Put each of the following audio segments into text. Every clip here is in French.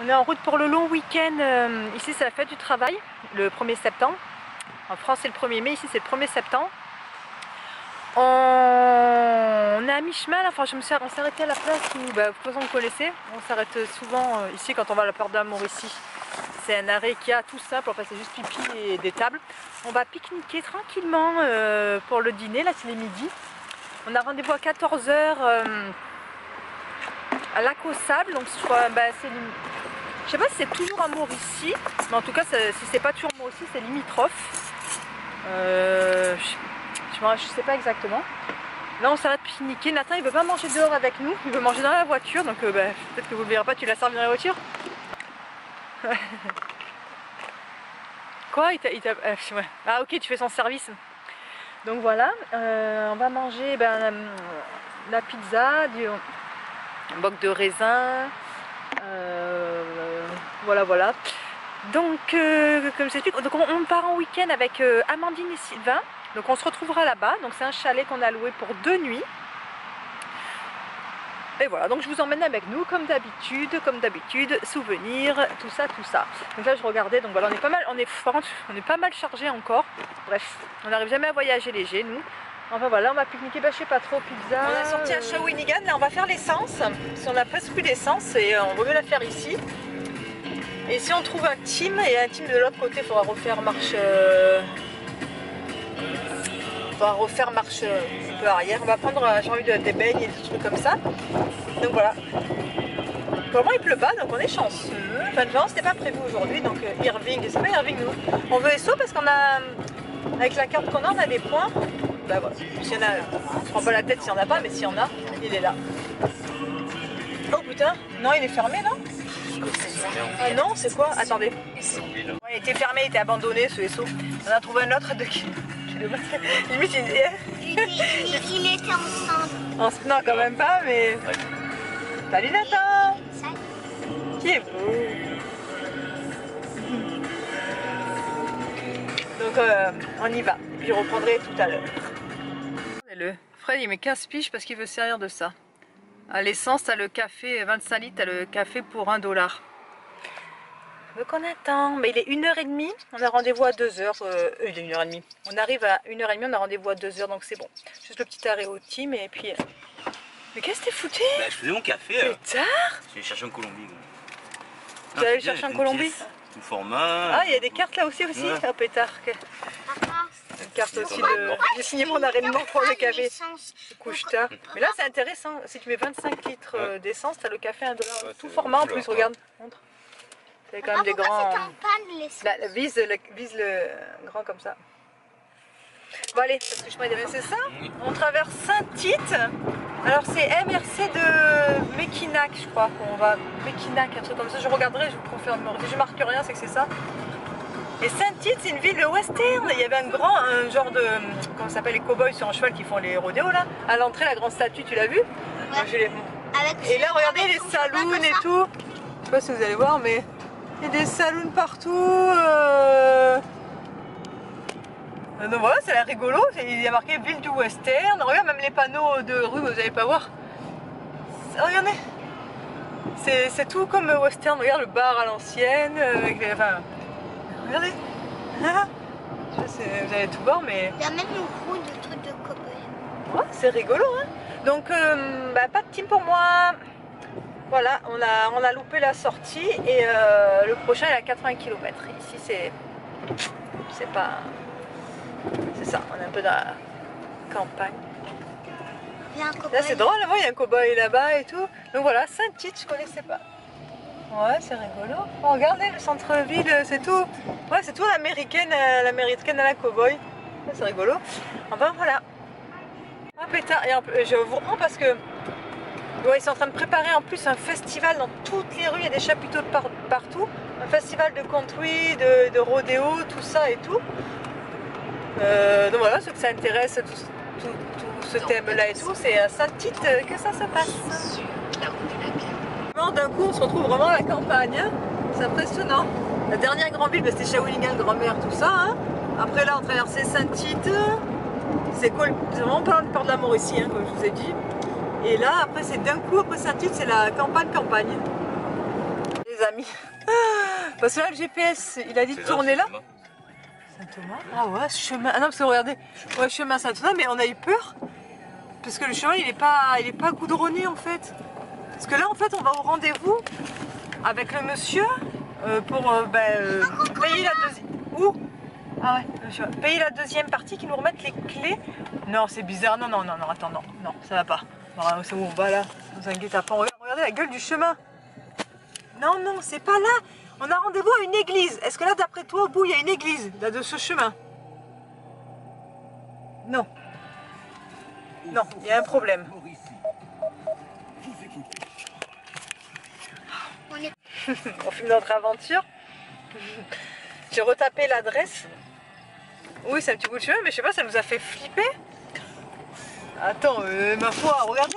On est en route pour le long week-end. Ici, c'est la fête du travail, le 1er septembre. En France, c'est le 1er mai. Ici, c'est le 1er septembre. On est à mi-chemin. Enfin, on s'est arrêté à la place où, de toute façon, vous connaissez. On s'arrête souvent ici quand on va à la Porte d'Amour ici. C'est un arrêt qui a tout simple. Enfin, c'est juste pipi et des tables. On va pique-niquer tranquillement pour le dîner. Là, c'est les midis. On a rendez-vous à 14 h à Lac aux Sables. Donc, je crois, je sais pas si c'est toujours à Mauricie, mais en tout cas, si c'est pas toujours Mauricie, c'est limitrophe. Je sais pas exactement. Là, on s'arrête pique-niquer. Nathan, il veut pas manger dehors avec nous, il veut manger dans la voiture. Donc, peut-être que vous le verrez pas, tu l'as servi dans la voiture. Quoi? Ouais. Ah, ok, tu fais son service. Donc voilà, on va manger la pizza, un boc de raisin. Voilà. Donc, comme c'est donc on part en week-end avec Amandine et Sylvain. Donc on se retrouvera là-bas. Donc c'est un chalet qu'on a loué pour 2 nuits. Et voilà, donc je vous emmène avec nous comme d'habitude, souvenirs, tout ça. Donc là je regardais, donc voilà, on est pas mal chargé encore. Bref, on n'arrive jamais à voyager léger nous. Enfin voilà, on va pique-niquer, je sais pas trop, pizza. On a sorti à Shawinigan, là on va faire l'essence. Si on a presque plus d'essence, et on vaut mieux la faire ici. Et si on trouve un team, et un team de l'autre côté, il faudra refaire marche un peu arrière. On va prendre, j'ai envie des beignes et des trucs comme ça. Donc voilà. Comment il pleut pas, donc on est chanceux. Enfin, de c'était pas prévu aujourd'hui, donc Irving, c'est pas Irving nous. On veut SO parce qu'on a, avec la carte qu'on a, on a des points. Bah voilà, s'il y en a, on se prend pas la tête s'il y en a pas, mais s'il y en a, il est là. Oh putain, non il est fermé non? Ah non, c'est quoi? Attendez. Ouais, il était fermé, il était abandonné ce SO. On a trouvé un autre de qui. Limite, il était enceinte. Non, quand même pas, mais. Salut Nathan! Qui est beau? Donc, on y va. Et puis, je reprendrai tout à l'heure. Fred, il met 15 piges parce qu'il veut servir de ça. À l'essence, t'as le café, 25 litres, t'as le café pour $1. Donc on attend, mais il est 1h30, on a rendez-vous à 2h, il est 1h30, on arrive à 1h30, on a rendez-vous à 2h, donc c'est bon. Juste le petit arrêt au team et puis... Mais qu'est-ce que t'es foutu? Je faisais mon café. C'est tard. Je vais chercher en Colombie. Tu vas aller chercher en Colombie? Tout format. Ah, il y a des cartes là aussi, ouais. Oh pétard. Une carte aussi de... J'ai signé mon arrêt de mort pour le café. Couche-tard. Mais là c'est intéressant, si tu mets 25 litres d'essence, t'as le café à $1. Tout format en plus, regarde, montre. C'est quand même des grands... Vise le grand comme ça. Bon allez, parce que je m'en c'est ça. On traverse Saint-Tite. Alors c'est MRC de Mekinac, je crois qu'on va... Mekinac, un truc comme ça. Je regarderai, je vous confirme. Si je marque rien, c'est que c'est ça. Et Saint-Tite, c'est une ville de western. Il y avait un genre de... Comment ça s'appelle, les cow-boys sur un cheval qui font les rodéos là. À l'entrée, la grande statue, tu l'as vu? Ouais. Et là, regardez les saloons et tout. Je sais pas si vous allez voir, mais... Il y a des saloons partout. Donc voilà, c'est rigolo. Il y a marqué ville du western. Regarde, même les panneaux de rue, vous n'allez pas voir. Regardez. C'est tout comme western. Regarde le bar à l'ancienne. Enfin, regardez. Vous allez tout voir, mais... Il y a même une roue de trucs de cow-boy. Ouais, c'est rigolo, hein. Donc, pas de team pour moi. Voilà, on a loupé la sortie et le prochain est à 80 km. Ici, c'est pas... C'est ça, on est un peu dans la campagne. Là, c'est drôle, là-bas, il y a un cow-boy là-bas et tout. Donc voilà, Saint-Tite, je connaissais pas. Ouais, c'est rigolo. Oh, regardez, le centre-ville, c'est tout. Ouais, c'est tout l'américaine à la cow-boy. Ouais, c'est rigolo. Enfin, voilà. Ah, pétard. Et je vous reprends parce que... Ouais, ils sont en train de préparer en plus un festival dans toutes les rues, il y a des chapiteaux partout. Un festival de country, de rodéo, tout ça et tout. Donc voilà, ceux que ça intéresse, tout ce thème-là et tout, c'est à Saint-Tite que ça se passe. D'un coup, on se retrouve vraiment à la campagne, hein. C'est impressionnant. La dernière grande ville, c'était Shawinigan, grand-mère, tout ça. Hein. Après là, on traversait Saint-Tite. C'est cool, c'est vraiment pas loin de Porte d'Amour ici, hein, comme je vous ai dit. Et là, après, c'est d'un coup, après Saint-Tite, c'est la campagne. les amis. Parce que là, le GPS, il a dit de tourner là. Saint-Thomas. Ah ouais, ce chemin. Ah non, parce que regardez, ouais, chemin Saint-Thomas, mais on a eu peur. Parce que le chemin, il est pas goudronné en fait. Parce que là, en fait, on va au rendez-vous avec le monsieur pour payer la deuxième. Où? Ah ouais, monsieur. Payer la deuxième partie, qui nous remettent les clés. Non, c'est bizarre. Non, attends, non, ça va pas. C'est où on va là? Ne vous inquiétez pas. Regardez la gueule du chemin. Non, c'est pas là. On a rendez-vous à une église. Est-ce que là, d'après toi, au bout, il y a une église là de ce chemin? Non. Non, il y a un problème. On filme notre aventure. J'ai retapé l'adresse. Oui, c'est un petit bout de chemin, mais je sais pas, ça nous a fait flipper. Attends, ma foi, regardez.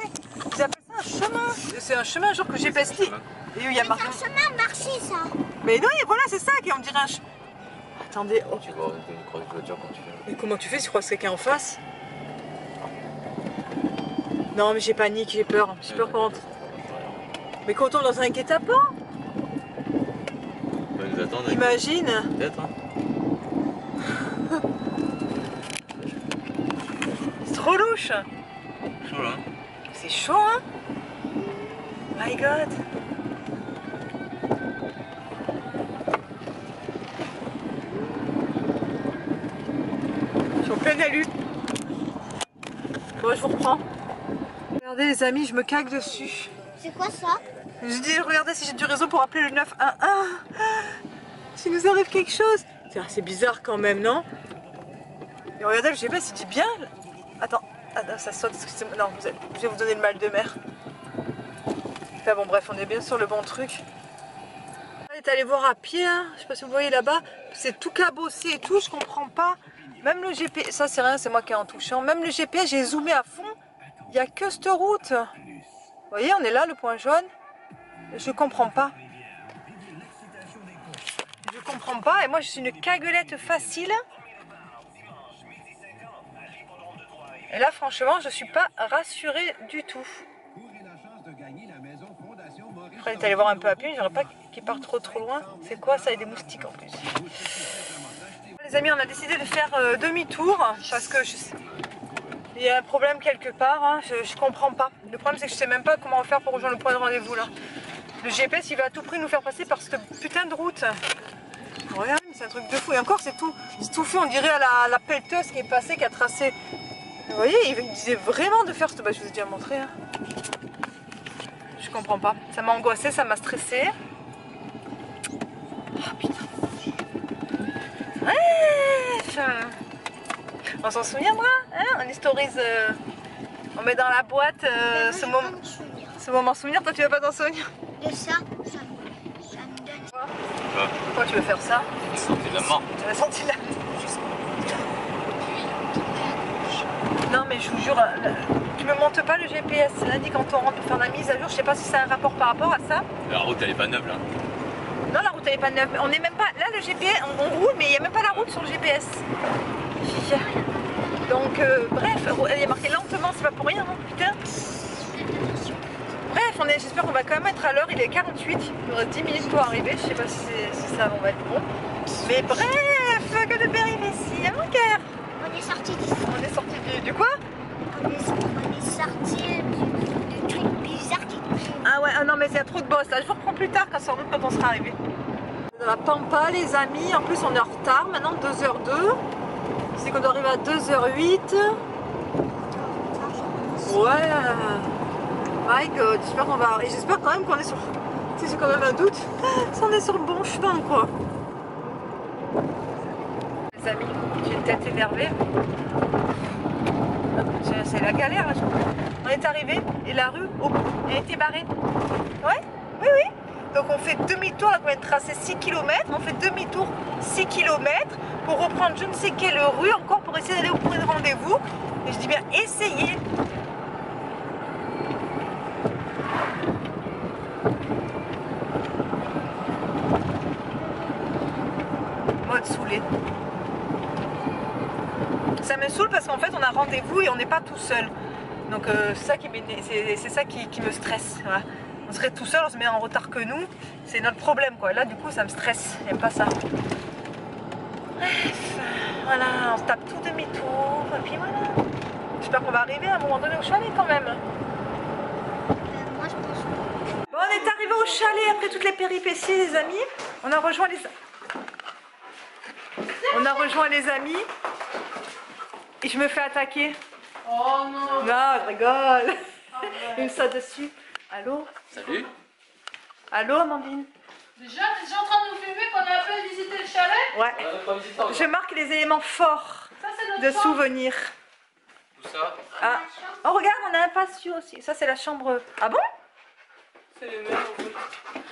Ils appellent ça un chemin. C'est un chemin genre que j'ai pesté. Et il y a marqué. C'est un chemin marché, ça. Mais non, voilà, c'est ça qui on dirait un chemin. Attendez. Oh. Tu vois une croix de voiture quand tu fais. Mais comment tu fais si tu crois que c'est quelqu'un en face? Non, mais j'ai panique, j'ai peur. J'ai peur qu'on rentre. Mais quand on tombe dans un guet-apens. Nous attendre. Imagine. Peut-être. Hein. C'est trop louche. Chaud là. C'est chaud, hein? My God. Je suis en pleine alu. Bon, je vous reprends. Regardez les amis, je me cague dessus. C'est quoi ça? Je dis, regardez si j'ai du réseau pour appeler le 911. S'il nous arrive quelque chose. C'est bizarre quand même, non? Et regardez, je sais pas s'il dit bien. Attends, ça sonne. Non, je vais vous donner le mal de mer. Enfin bon, bref, on est bien sur le bon truc. On est allé voir à pied, hein. Je sais pas si vous voyez là-bas. C'est tout cabossé et tout, je comprends pas. Même le GPS, ça c'est rien, c'est moi qui ai en touchant. Même le GPS, j'ai zoomé à fond. Il n'y a que cette route. Vous voyez, on est là, le point jaune. Je comprends pas. Je comprends pas. Et moi, je suis une caguelette facile. Et là, franchement, je suis pas rassurée du tout. Après, il est allé voir un peu à pied. J'aimerais pas qu'il parte trop loin. C'est quoi ça? Il y a des moustiques en plus. Les amis, on a décidé de faire demi-tour parce que il y a un problème quelque part, hein. Je comprends pas. Le problème c'est que je sais même pas comment faire pour rejoindre le point de rendez-vous là. Le GPS il va à tout prix nous faire passer par cette putain de route. Regarde, c'est un truc de fou. Et encore c'est tout fait, on dirait à la pelleteuse qui est passée, qui a tracé. Vous voyez, il disait vraiment de faire ce... Bah, je vous ai déjà montré. Hein. Je comprends pas. Ça m'a angoissé, ça m'a stressé. Oh putain. Ouais, on s'en souviendra, hein? On historise, on met dans la boîte ce moment souvenir. Toi tu veux pas t'en souvenir? De ça me donne. Pourquoi tu veux faire ça? Sentir la mort. Tu as senti la... Non mais je vous jure, tu me montes pas le GPS. Lundi quand on rentre pour faire la mise à jour, je sais pas si ça a un rapport par rapport à ça. La route elle est pas neuve là. Non, la route elle est pas neuve. On n'est même pas... Là le GPS, on roule mais il n'y a même pas la route sur le GPS. Donc bref, il y a marqué lentement, c'est pas pour rien, hein, putain. Bref, j'espère qu'on va quand même être à l'heure, il est 48, il nous reste 10 minutes pour arriver, je sais pas si ça on va être bon. Mais bref, que de péripéties, à mon cœur. On est sorti d'ici. On est sorti du quoi? On est sorti du truc bizarre qui... Ah ouais, non mais c'est trop de boss là, je vous reprends plus tard sans doute quand on sera arrivé. Dans la Pampa les amis, en plus on est en retard, maintenant 2h02. C'est qu'on doit arriver à 2h08. Ouais. My God, j'espère qu'on va... Et j'espère quand même qu'on est sur... Si j'ai quand même un doute, si on est sur le bon chemin quoi. Les amis, j'ai une tête énervée. C'est la galère là, je crois. On est arrivé et la rue, au bout, elle était barrée. Ouais, oui. Donc on fait demi-tour, là on vient de tracer 6 km, on fait demi-tour 6 km pour reprendre je ne sais quelle rue encore pour essayer d'aller au point de rendez-vous. Et je dis bien essayez. Mode saoulé. Ça me saoule parce qu'en fait on a rendez-vous et on n'est pas tout seul. Donc c'est ça qui me stresse. Voilà. on serait tout seul, on se met en retard que nous. C'est notre problème quoi. Là du coup ça me stresse, j'aime pas ça. Bref, voilà, on se tape tout demi-tour et puis voilà. J'espère qu'on va arriver à un moment donné au chalet quand même. Moi, je pense que... Bon, on est arrivé au chalet après toutes les péripéties les amis. On a rejoint les amis. Et je me fais attaquer. Oh non. Non, je rigole. Il me saute dessus. Allô? Salut. Allô Amandine? Déjà, t'es déjà en train de nous filmer qu'on a appelé visiter le chalet? Ouais. On n'avait pas visité encore. Je marque les éléments forts Ça, c'est notre de chambre. souvenirs. Tout ça, Ah. Oh regarde, on a un patio aussi. Ça c'est la chambre. Ah bon? C'est les mêmes en fait.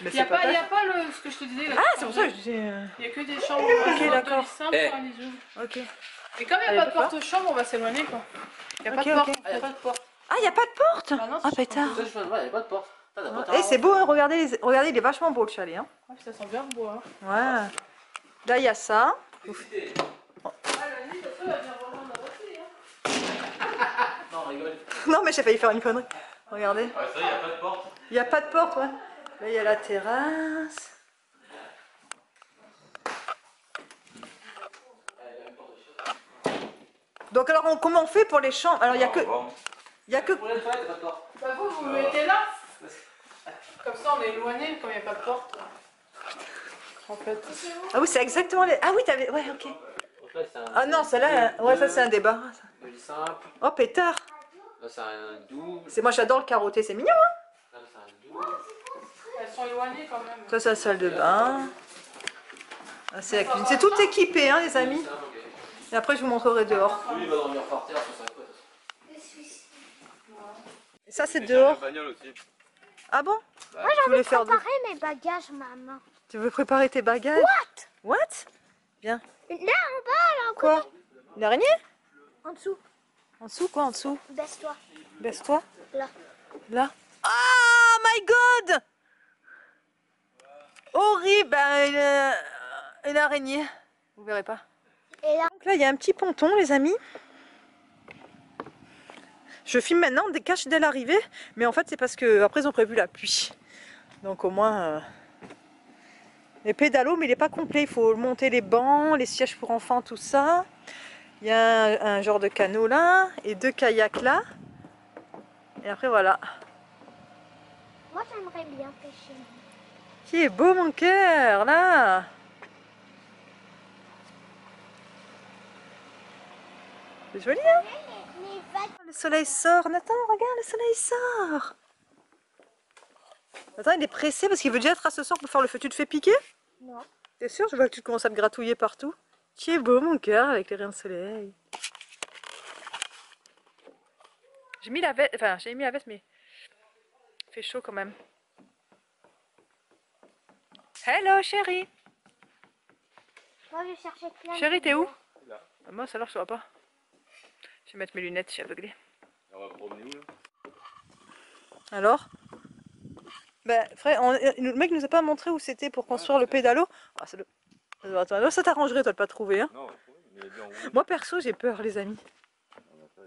Mais Il n'y a, pas le, ce que je te disais. Ah c'est pour ça que je disais. Il n'y a que des chambres Ok, d'accord. simples Eh. pour un bisou. Ok. Et comme il n'y a pas de porte-chambre, on va s'éloigner quoi. Il n'y a Ok, pas de porte. ok. Il n'y a pas de porte. Ah y a pas de porte? Bah non, Ah c'est pétard. ça, je fais, il n'y a pas de porte. Eh c'est beau hein, regardez, regardez, il est vachement beau le chalet hein. Ouais, ça sent bien le bois. Hein. Ouais. Là il y a ça. Ah, la nuit, ça se va bien rejoindre la voiture. Hein. Non, rigole. Non mais j'ai failli faire une connerie. Regardez. Ouais, ça, il n'y a pas de porte. Il n'y a pas de porte ouais. Là il y a la terrasse. Donc alors comment on fait pour les chambres? Alors il y a que... Il y a que... Pour les toilettes, il n'y a pas de porte. Bah vous, vous mettez là. Comme ça, on est éloigné, comme il n'y a pas de porte. En fait. Ah oui c'est exactement les... Ah oui t'avais... Ouais ok. Donc là, c'est un. Ah non celle-là... Ouais ça c'est un débat. Un lit simple. Oh pétard. Là, c'est un double. C'est moi j'adore le carotté, c'est mignon hein. Là, c'est un double. Elles sont éloignées quand même. Ça c'est la salle de bain. Ah, c'est la cuisine. C'est tout équipé hein les amis. Simple, ok. Et après je vous montrerai dehors. Lui, il va dormir par terre sur sa couette. Et ça c'est dehors. Bagnole aussi. Ah bon? Moi, Tu j'ai voulais faire de... préparé mes bagages, maman. Tu veux préparer tes bagages? What? Bien. Là, en bas, là, Quoi? Une araignée? en dessous. En dessous quoi en dessous? Baisse-toi. Baisse-toi. Là. Là. Ah my god! Horrible, une araignée. Vous verrez pas. Et là, Donc là il y a un petit ponton les amis. Je filme maintenant des caches dès l'arrivée, mais en fait c'est parce que après ils ont prévu la pluie. Donc au moins les pédalos, mais il n'est pas complet. Il faut monter les bancs, les sièges pour enfants, tout ça. Il y a un genre de canot là et 2 kayaks là. Et après voilà. moi, j'aimerais bien pêcher. Qui est beau mon cœur là. C'est joli hein. Les vagues. Le soleil sort, Nathan, regarde, le soleil sort. Nathan, il est pressé parce qu'il veut déjà être à ce soir pour faire le feu. Tu te fais piquer? Non. T'es sûr? Je vois que tu commences à te gratouiller partout. Tu es beau, mon cœur, avec les rayons de soleil. J'ai mis la veste, enfin, j'ai mis la veste, mais il fait chaud quand même. Hello, chérie. Moi, je cherchais plein de Chérie, t'es où? Là. Moi, ça alors, je vois pas. Je vais mettre mes lunettes, je suis aveuglée. On va promener où là? Alors? Ben, frère, le mec nous a pas montré où c'était pour construire le pédalo. Ah, attends, ça t'arrangerait toi de pas trouver. Hein. Non, il est bien en haut. Moi perso j'ai peur les amis.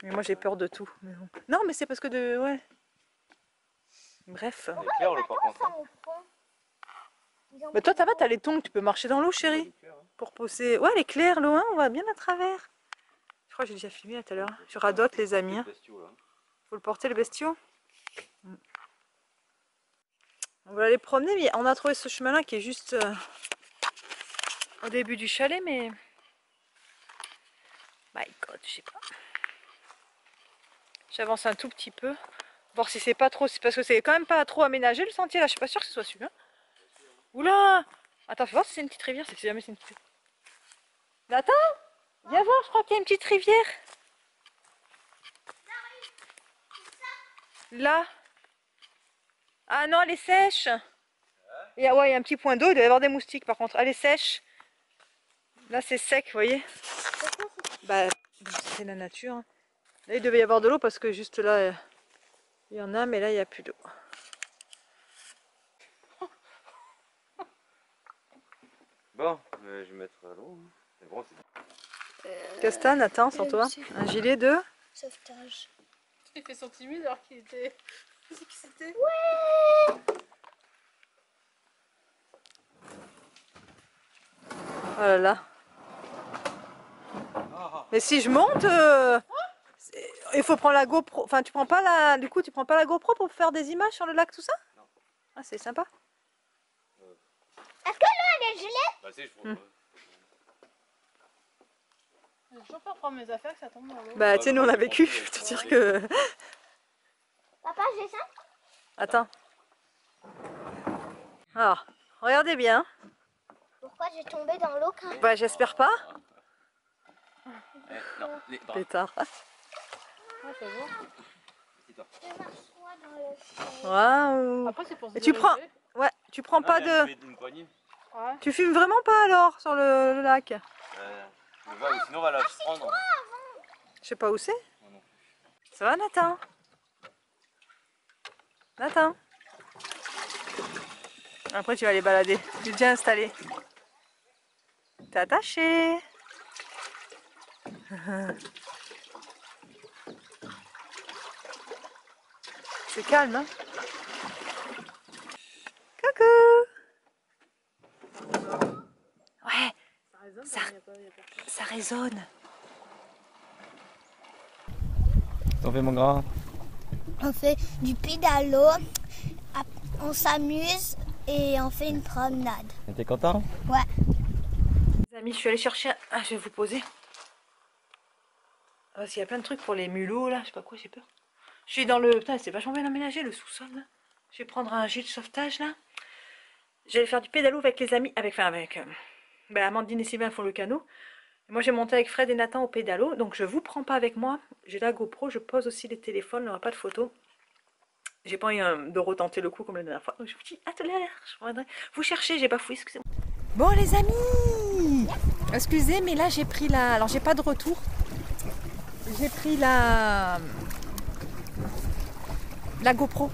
Mais moi j'ai peur de tout. Mais bon. Non mais c'est parce que de... Ouais. Bref. Il est clair le par contre. ça au fond. Ils ont Mais toi ça va, t'as les tongs, tu peux marcher dans l'eau chérie. Pour pousser... Ouais elle est claire l'eau, hein, on va bien à travers. Je crois que j'ai déjà filmé là tout à l'heure. Je radote les amis. Hein. Faut le porter le bestiau. On va aller promener, mais on a trouvé ce chemin-là qui est juste au début du chalet, mais... My God, je sais pas. J'avance un tout petit peu, voir si c'est pas trop... Parce que c'est quand même pas trop aménagé le sentier là, je suis pas sûre que ce soit celui-là. Oula! Attends, fais voir si c'est une petite rivière, si jamais c'est une petite... Nathan! Viens voir, je crois qu'il y a une petite rivière. Là. Ah non, elle est sèche. Il y a, ouais, il y a un petit point d'eau, il doit y avoir des moustiques par contre. Elle est sèche. Là c'est sec, vous voyez. Bah, c'est la nature. Hein. Là il devait y avoir de l'eau parce que juste là, il y en a, mais là il n'y a plus d'eau. Bon, je vais mettre à l'eau. C'est bon, c'est... Qu'est-ce que t'as, Nathan, sur toi? Un gilet de... sauvetage. Il fait son timide alors qu'il était... C'était... Ouais. Oh là là. Mais si je monte, il faut prendre la GoPro. Enfin, tu prends pas la. Du coup, tu prends pas la GoPro pour faire des images sur le lac, tout ça? Non. Ah, c'est sympa. Est-ce que l'eau elle est gelée? Bah si, je Hmm. J'ai toujours peur de prendre mes affaires que ça tombe dans l'eau. Bah, tu sais, nous on a vécu. Je peux te dire que. Papa, j'ai ça? Attends. Alors, regardez bien. Pourquoi j'ai tombé dans l'eau quand même? Bah, j'espère pas. Non, les bras. Pétard. Ah, ça va. Je m'assois dans le... Waouh. Après, c'est pour se Et tu prends. diriger. Ouais, tu prends pas de. Une poignée. Ouais. Tu fumes vraiment pas alors sur le lac? Je vois, ou sinon on va la prendre. Je sais pas où c'est. Non, non. Ça va, Nathan? Nathan? Après, tu vas aller balader. Tu es déjà installé. T'es attaché. C'est calme, hein? Coucou! Ouais, Ça résonne, Ça- mais y a pas personne. ça résonne. T'en fais mon grand. On fait du pédalo, on s'amuse et on fait une promenade. T'es content? Ouais. Les amis, je suis allée chercher. Ah, je vais vous poser. Ah, parce qu'il y a plein de trucs pour les mulots là, je sais pas quoi, j'ai peur. Je suis dans le. Putain, c'est vachement bien aménagé le sous-sol là. Je vais prendre un gilet de sauvetage là. J'allais faire du pédalo avec les amis. Avec. Enfin, avec. Ben, Amandine et Sylvain font le canot. Et moi, j'ai monté avec Fred et Nathan au pédalo. Donc, je vous prends pas avec moi. J'ai la GoPro, je pose aussi les téléphones, il n'y aura pas de photos. J'ai pas envie de retenter le coup comme la dernière fois. Donc, je vous dis à tout à l'heure. Je reviendrai. Vous cherchez, j'ai pas fouillé, excusez-moi. Bon, les amis, excusez, mais là, j'ai pris la. Alors, j'ai pas de retour. J'ai pris la GoPro.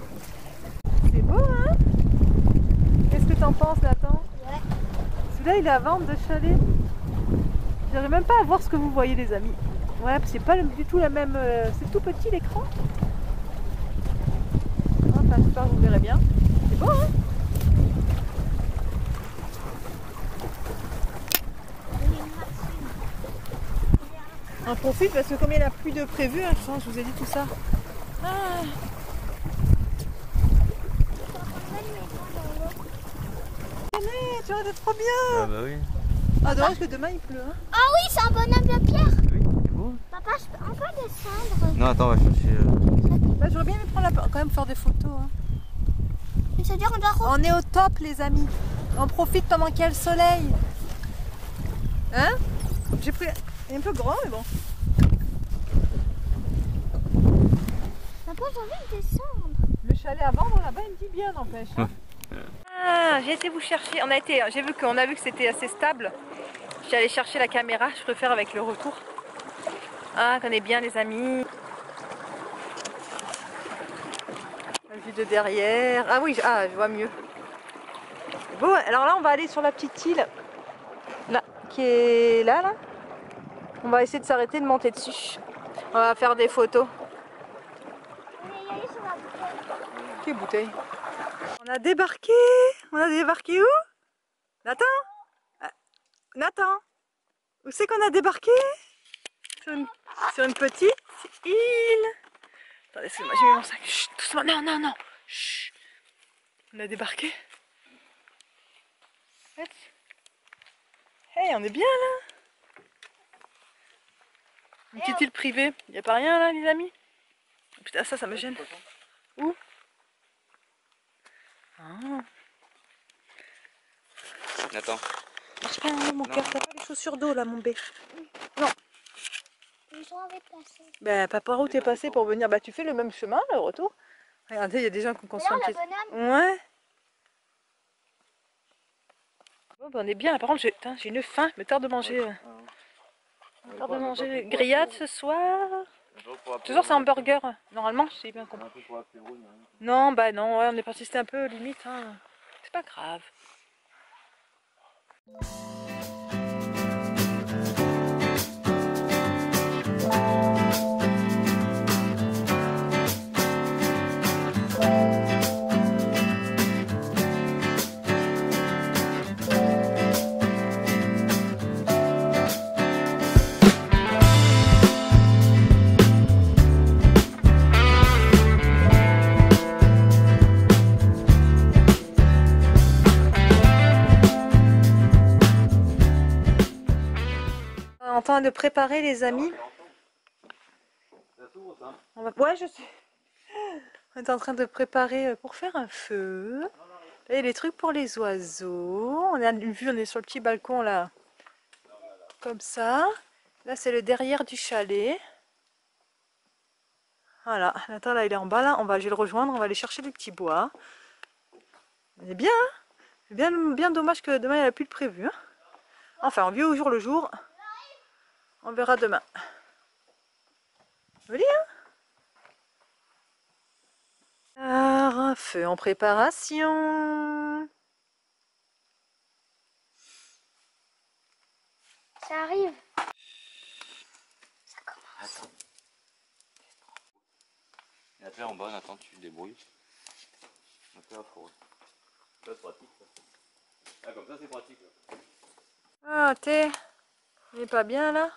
C'est beau, hein? Qu'est-ce que t'en penses, Nathan? Ouais. Celui-là, il est à vendre de chalet. J'arrive même pas à voir ce que vous voyez, les amis. Ouais, c'est pas du tout la même. C'est tout petit l'écran. Enfin, j'espère que vous verrez bien. C'est beau, hein? On en profite parce que comme il n'y a plus de prévu, hein, je vous ai dit tout ça. Ah. Allez, tu vas être trop bien. Ah bah oui. Ah, dommage que demain il pleut. Hein. Ah oui, c'est un bonhomme de pierre. Oui, c'est beau. Papa, on peut descendre. Non, attends, on va chercher. Bah, j'aurais bien aimé prendre quand même faire des photos. Hein. C'est-à-dire on doit On est au top, les amis. On profite pendant qu'il y a le soleil. Hein? J'ai pris. Il est un peu grand, mais bon. Papa, j'ai envie de descendre. Le chalet à vendre là-bas, il me dit bien, n'empêche. Hein. Ah, j'ai été vous chercher. J'ai vu qu'on a vu que c'était assez stable. Je suis allée chercher la caméra. Je préfère avec le retour. Ah, qu'on est bien, les amis. La vue de derrière. Ah oui, je vois mieux. Bon, alors là, on va aller sur la petite île. Là, qui est là. On va essayer de s'arrêter, de monter dessus. On va faire des photos. On est allé sur la bouteille. Quelle bouteille? On a débarqué. On a débarqué où? Nathan? Nathan? Où c'est qu'on a débarqué? Sur une petite île. Attendez, excusez-moi, j'ai mis mon sac. Chut, doucement. Non, non, non. Chut. On a débarqué. Hey, on est bien là. Une petite île privée. Il n'y a pas rien là, les amis? Putain, ça me gêne. Où? Ah. Attends. Marche pas, mon cœur, t'as pas les chaussures d'eau là, mon bé. Non. Ils ont envie de passer. Ben, pas par où t'es passé pour venir. Bah, tu fais le même chemin, le retour. Regardez, il y a des gens qui ont construit Là, un le petit. bonhomme. Ouais. Bon, ben, on est bien là. Par contre, j'ai une faim. Me tarde de manger. Me tarde de manger. Grillade ce soir. Ce soir, c'est un burger. Normalement, je sais bien compris. Non, bah non, ouais, on est parti, c'était un peu limite. Hein. C'est pas grave. train de préparer les amis. Ouais, je sais. On est en train de préparer pour faire un feu. Là, il y a des trucs pour les oiseaux. On a une vue, on est sur le petit balcon là. Comme ça. Là, c'est le derrière du chalet. Voilà. Nathan, là, il est en bas là. Je vais le rejoindre. On va aller chercher du petit bois. C'est bien, hein? C'est bien dommage que demain, il n'y a plus de prévu. Hein, enfin, on vit au jour le jour. On verra demain. Joli, hein? Alors, un feu en préparation. Ça arrive. Attends. Et après en bas, Nathan, tu débrouilles. Un peu à fond. Ça, c'est pratique. Ça. Ah, comme ça, c'est pratique. Là. Ah, t'es... Il est pas bien, là?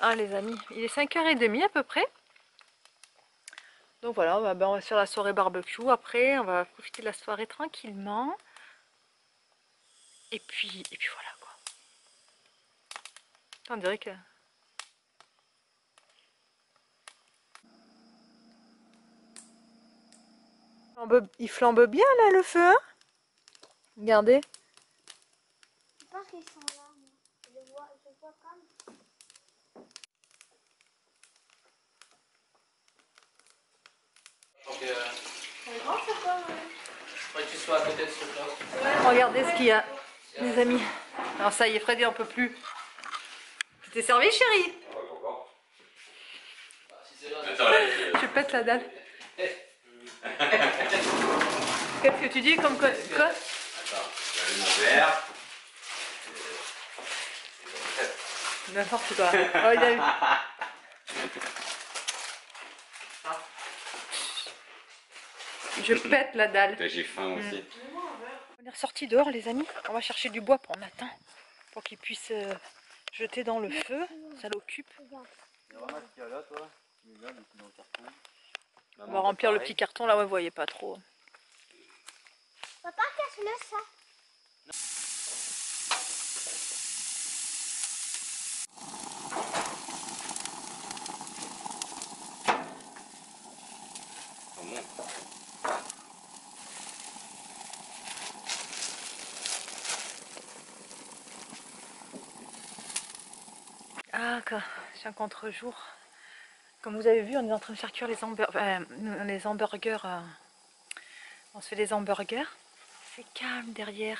Ah, les amis, il est 5h30 à peu près. Donc voilà, on va se faire la soirée barbecue. Après, on va profiter de la soirée tranquillement. Et puis voilà, quoi. On dirait que... Il flambe bien, là, le feu, hein? Regardez. Je pense qu'ils sont là. Moi. Je vois comme. Donc, faudrait que tu sois à côté de ce plat. Regardez ce qu'il y a, les amis. Alors ça y est, Freddy, on peut plus. Tu t'es servi, chérie? Attends, là, Je pète la dalle. Qu'est-ce que tu dis comme quoi? Attends, j'avais mon verre. N'importe quoi. Oh, il a eu. Je pète la dalle. J'ai faim aussi. On est ressorti dehors, les amis. On va chercher du bois pour Nathan, pour qu'il puisse jeter dans le feu. Ça l'occupe. On va remplir le petit carton là où vous voyez pas trop. Papa, casse-le ça. Ah, c'est un contre-jour. Comme vous avez vu, on est en train de faire cuire les hamburgers. On se fait des hamburgers. C'est calme derrière.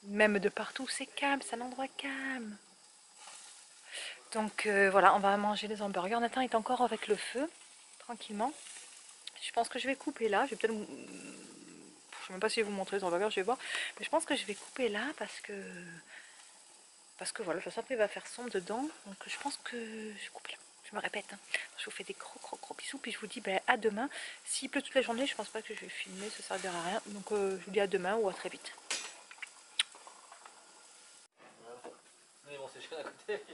Même de partout, c'est calme. C'est un endroit calme. Donc voilà, on va manger les hamburgers. Nathan est encore avec le feu, tranquillement. Je pense que je vais couper là. Je vais peut-être... Je sais même pas si je vais vous montrer les hamburgers, je vais voir. Mais je pense que je vais couper là parce que voilà, de toute façon après il va faire sombre dedans. Donc je pense que je coupe là. Je me répète. Hein. Je vous fais des gros bisous. Puis je vous dis à demain. S'il pleut toute la journée, je pense pas que je vais filmer. Ça servira à rien. Donc je vous dis à demain ou à très vite. Mais bon, c'est juste à côté.